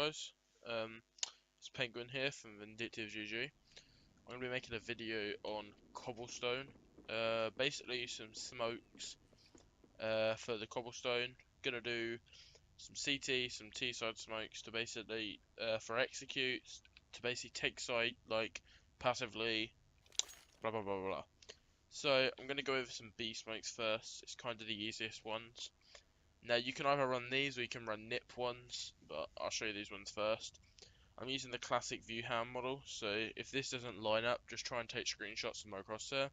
guys, it's Penguin here from Vindictive.GGs. I'm going to be making a video on Cobblestone, basically some smokes for the Cobblestone. Gonna do some CT, some T-side smokes to basically, for executes, to basically take site, like, passively, blah blah blah blah. So, I'm going to go over some B smokes first. It's kind of the easiest ones. Now you can either run these or you can run nip ones, but I'll show you these ones first. I'm using the classic view ham model, so if this doesn't line up, just try and take screenshots of my crosshair.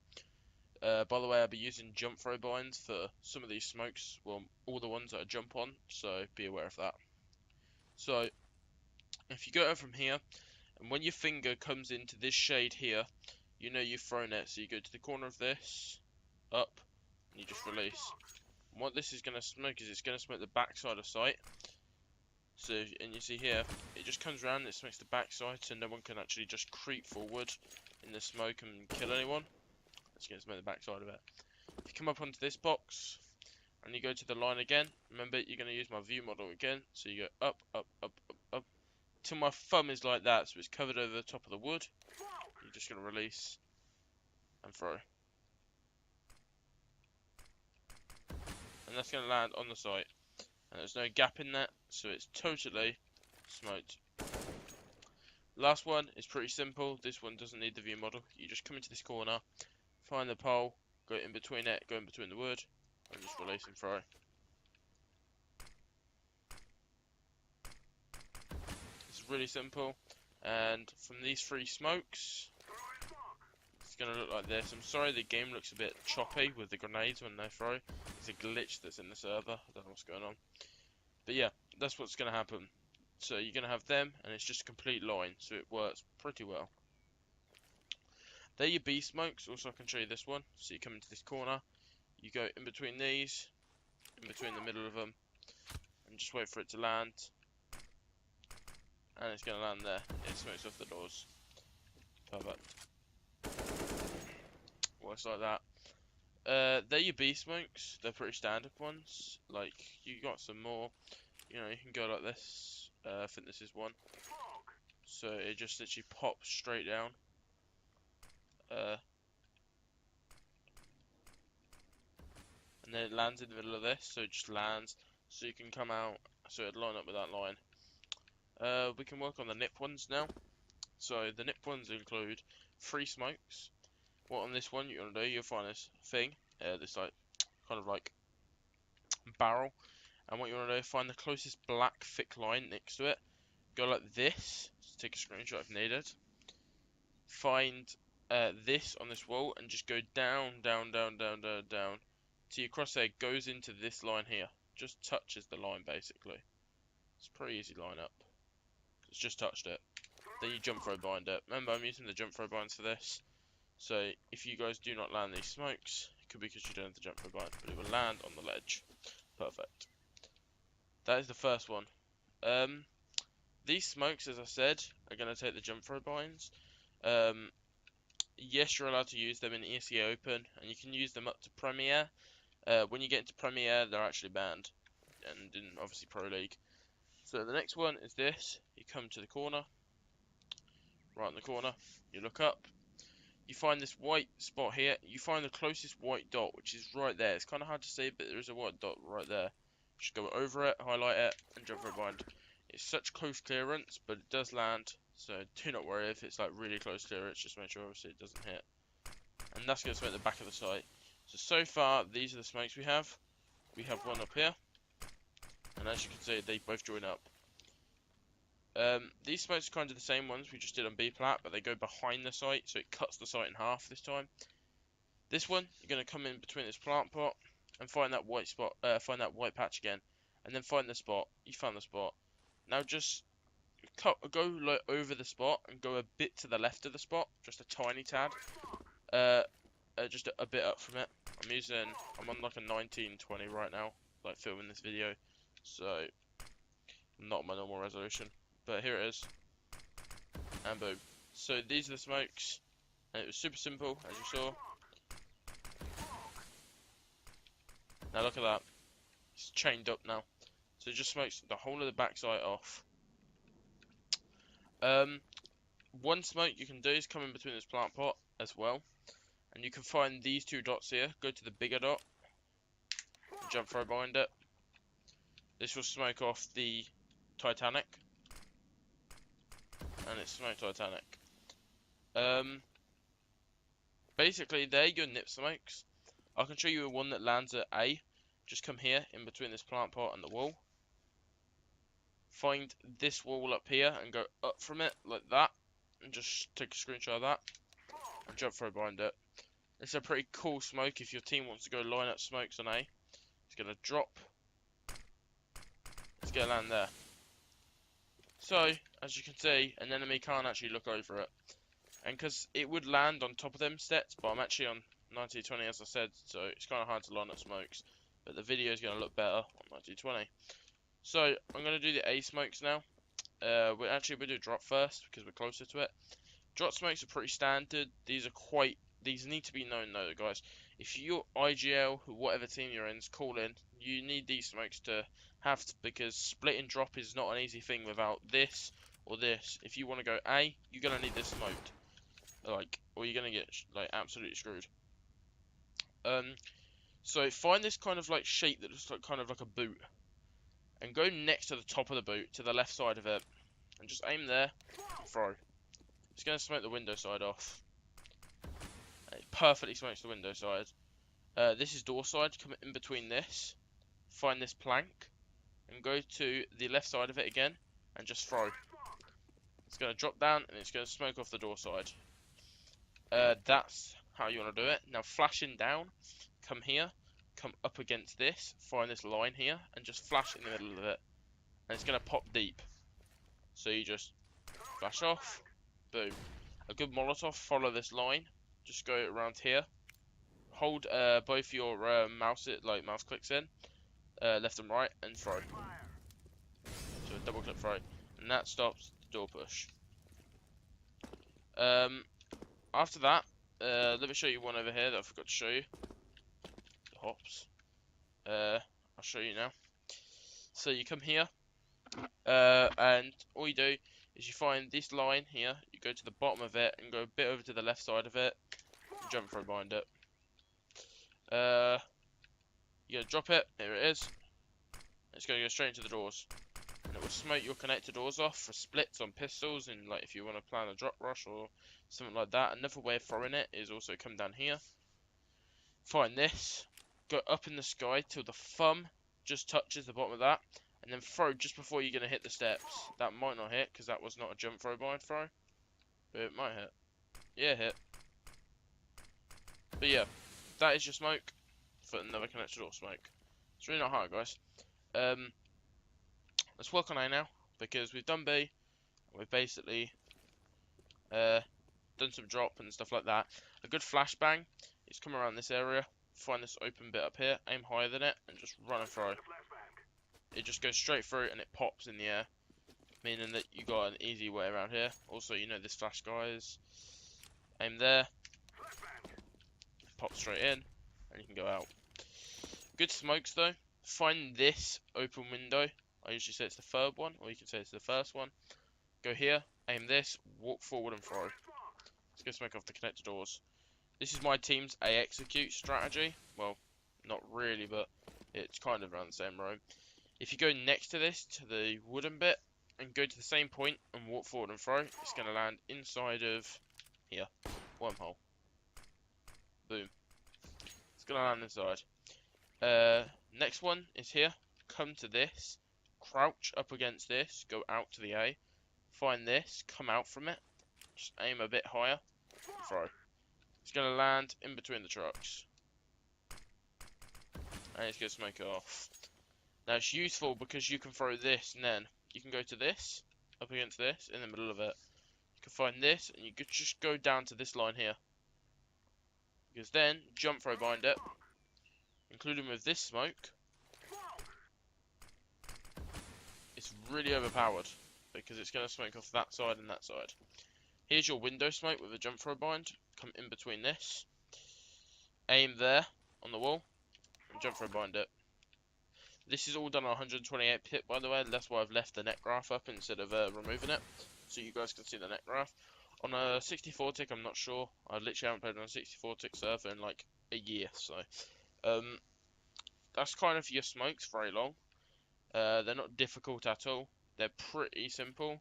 By the way, I'll be using jump throw binds for some of these smokes, well, all the ones that I jump on, so be aware of that. So, if you go over from here, and when your finger comes into this shade here, you know you've thrown it, so you go to the corner of this, up, and you just release. And what this is going to smoke is it's going to smoke the backside of sight. So, and you see here, it just comes around and it smokes the backside, so no one can actually just creep forward in the smoke and kill anyone. It's going to smoke the backside of it. If you come up onto this box, and you go to the line again, remember you're going to use my view model again, so you go up, up, up, up, up, till my thumb is like that, so it's covered over the top of the wood. You're just going to release and throw. And that's going to land on the site. And there's no gap in that, so it's totally smoked. Last one is pretty simple. This one doesn't need the view model. You just come into this corner, find the pole, go in between it, go in between the wood, and just release and throw. It's really simple. And from these three smokes, it's going to look like this. I'm sorry the game looks a bit choppy with the grenades when they throw. It's a glitch that's in the server. I don't know what's going on. But yeah, that's what's going to happen. So you're going to have them, and it's just a complete line, so it works pretty well. They're your B smokes. Also, I can show you this one. So you come into this corner, you go in between these, in between the middle of them, and just wait for it to land. And it's going to land there. It smokes off the doors. Perfect. Works like that. They're your B smokes. They're pretty standard ones. Like, you got some more. You know, you can go like this. I think this is one. So it just literally pops straight down. And then it lands in the middle of this, so it just lands, so you can come out, so it'd line up with that line. We can work on the nip ones now. So the nip ones include 3 smokes. What on this one you're gonna do? You'll find this thing, this like kind of like barrel, and what you wanna do? Find the closest black thick line next to it. Go like this. Just take a screenshot if needed. Find this on this wall and just go down, down, down, down, down, down. So your crosshair goes into this line here. Just touches the line basically. It's a pretty easy line up. It's just touched it. Then you jump throw bind it. Remember, I'm using the jump throw binds for this. So if you guys do not land these smokes, it could be because you don't have the jump throw bind, but it will land on the ledge. Perfect. That is the first one. These smokes, as I said, are going to take the jump throw binds. Yes, you're allowed to use them in ESE Open, and you can use them up to Premier. When you get into Premier, they're actually banned, and in obviously Pro League. So the next one is this. You come to the corner, right in the corner, you look up, you find this white spot here, you find the closest white dot, which is right there. It's kind of hard to see, but there is a white dot right there. Just go over it, highlight it, and jump for a bind. It's such close clearance, but it does land, so do not worry if it's like really close clearance, just make sure obviously it doesn't hit. And that's going to smoke the back of the site. So far, these are the smokes we have. We have one up here, and as you can see, they both join up. These smokes are kind of the same ones we just did on B-plat, but they go behind the site, so it cuts the site in half this time. This one, you're going to come in between this plant pot and find that white spot, find that white patch again, and then find the spot. You found the spot. Now just go like over the spot and go a bit to the left of the spot, just a tiny tad. Just a bit up from it. I'm on like a 1920 right now, like filming this video, so not my normal resolution. But here it is, and boom. So these are the smokes, and it was super simple, as you saw. Now look at that, it's chained up now. So it just smokes the whole of the backside off. One smoke you can do is come in between this plant pot as well, and you can find these two dots here. Go to the bigger dot, and jump throw behind it. This will smoke off the Titanic, and it's smoked Titanic. Basically, they're your nip smokes. I can show you one that lands at A. Just come here in between this plant pot and the wall. Find this wall up here and go up from it like that, and just take a screenshot of that and jump throw behind it. It's a pretty cool smoke if your team wants to go line up smokes on A. It's gonna drop. It's gonna land there. So, as you can see, an enemy can't actually look over it. And because it would land on top of them sets, but I'm actually on 1920 as I said, so it's kind of hard to line up smokes. But the video is going to look better on 1920. So, I'm going to do the A smokes now. We'll do drop first because we're closer to it. Drop smokes are pretty standard. These need to be known though, guys. If you're IGL, whatever team you're in, is calling, you need these smokes to have because split and drop is not an easy thing without this or this. If you want to go A, you're going to need this smoked. Or you're gonna get absolutely screwed. So find this kind of shape that looks like kind of like a boot, and go next to the top of the boot, to the left side of it, and just aim there, and throw. It's gonna smoke the window side off. It perfectly smokes the window side. This is door side. Come in between this, find this plank, and go to the left side of it again, and just throw. It's gonna drop down, and it's gonna smoke off the door side. That's how you want to do it. Now flashing down, come here, come up against this, find this line here, and just flash in the middle of it. And it's going to pop deep. So you just flash off, boom. A good Molotov, follow this line, just go around here. Hold both your mouse clicks in, left and right, and throw. So double click throw. And that stops the door push. After that, let me show you one over here that I forgot to show you. The hops. I'll show you now. So you come here, and all you do is you find this line here. You go to the bottom of it and go a bit over to the left side of it, and jump throw behind it. You're gonna drop it. Here it is. It's gonna go straight into the doors, and it will smoke your connector doors off for splits on pistols, and if you want to plan a drop rush or something like that. Another way of throwing it is also come down here, find this, go up in the sky till the thumb just touches the bottom of that, and then throw just before you're going to hit the steps. That might not hit because that was not a jump throw bind throw, but it might hit. Yeah, hit. But yeah, that is your smoke for another connector door smoke. It's really not hard, guys. Let's work on A now because we've done B. We've basically done some drop and stuff like that. A good flashbang is come around this area, find this open bit up here, aim higher than it, and just run and throw. It just goes straight through and it pops in the air, meaning that you got an easy way around here. Also, you know this flash, guys. Aim there, pop straight in, and you can go out. Good smokes though. Find this open window. I usually say it's the third one, or you can say it's the first one. Go here, aim this, walk forward and throw. Let's go smoke off the connector doors. This is my team's A execute strategy. Well, not really, but it's kind of around the same row. If you go next to this, to the wooden bit, and go to the same point and walk forward and throw, it's going to land inside of here. Wormhole. Boom. It's going to land inside. Next one is here. Come to this. Crouch up against this. Go out to the A. Find this. Come out from it. Just aim a bit higher. Throw. It's going to land in between the trucks. And it's going to smoke it off. Now it's useful because you can throw this and then you can go to this, up against this, in the middle of it. You can find this and you could just go down to this line here. Because then, jump throw behind it, including with this smoke. It's really overpowered because it's going to smoke off that side and that side. Here's your window smoke with a jump throw bind. Come in between this. Aim there on the wall and jump throw bind it. This is all done on 128 pip, by the way. That's why I've left the net graph up instead of removing it. so you guys can see the net graph. On a 64 tick, I'm not sure. I literally haven't played on a 64 tick server in like a year, so that's kind of your smokes very long. They're not difficult at all. They're pretty simple.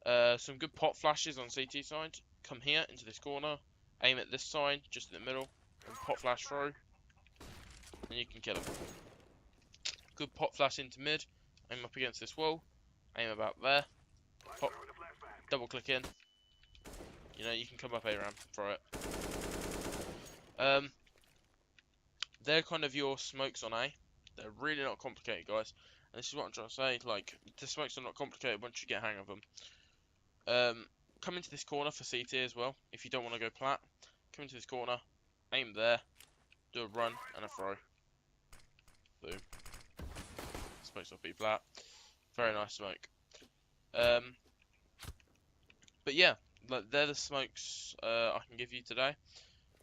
Some good pot flashes on CT side. Come here into this corner, aim at this side, just in the middle, and pot flash through, and you can kill him. Good pot flash into mid, aim up against this wall, aim about there, pop, double click in. You know, you can come up A-Ram, throw it. They're kind of your smokes on A. They're really not complicated, guys. And this is what I'm trying to say. Like, the smokes are not complicated once you get a hang of them. Come into this corner for CT as well. If you don't want to go plat, come into this corner, aim there, do a run and a throw. Boom. Smokes off B plat. Very nice smoke. But yeah, like, they're the smokes I can give you today.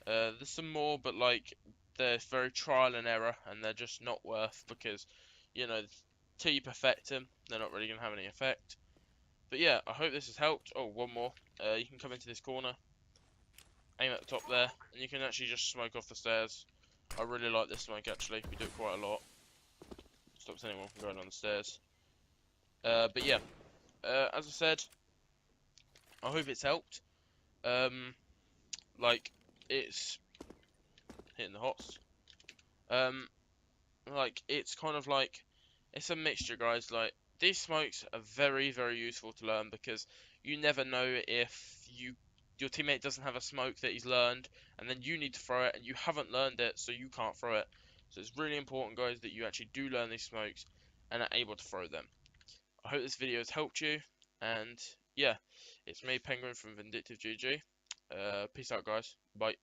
There's some more, but like they're very trial and error, and they're just not worth, because you know, till you perfect them, they're not really gonna have any effect. But yeah, I hope this has helped. Oh, one more. You can come into this corner, aim at the top there, and you can actually just smoke off the stairs. I really like this smoke actually. We do it quite a lot. Stops anyone from going on the stairs. But yeah, as I said, I hope it's helped. Like, it's hitting the hots. Like, it's kind of like, it's a mixture, guys. Like, these smokes are very, very useful to learn, because you never know if your teammate doesn't have a smoke that he's learned, and then you need to throw it, and you haven't learned it, so you can't throw it. So it's really important, guys, that you actually do learn these smokes and are able to throw them. I hope this video has helped you, and yeah, it's me, Penguin from Vindictive.GG. Peace out, guys. Bye.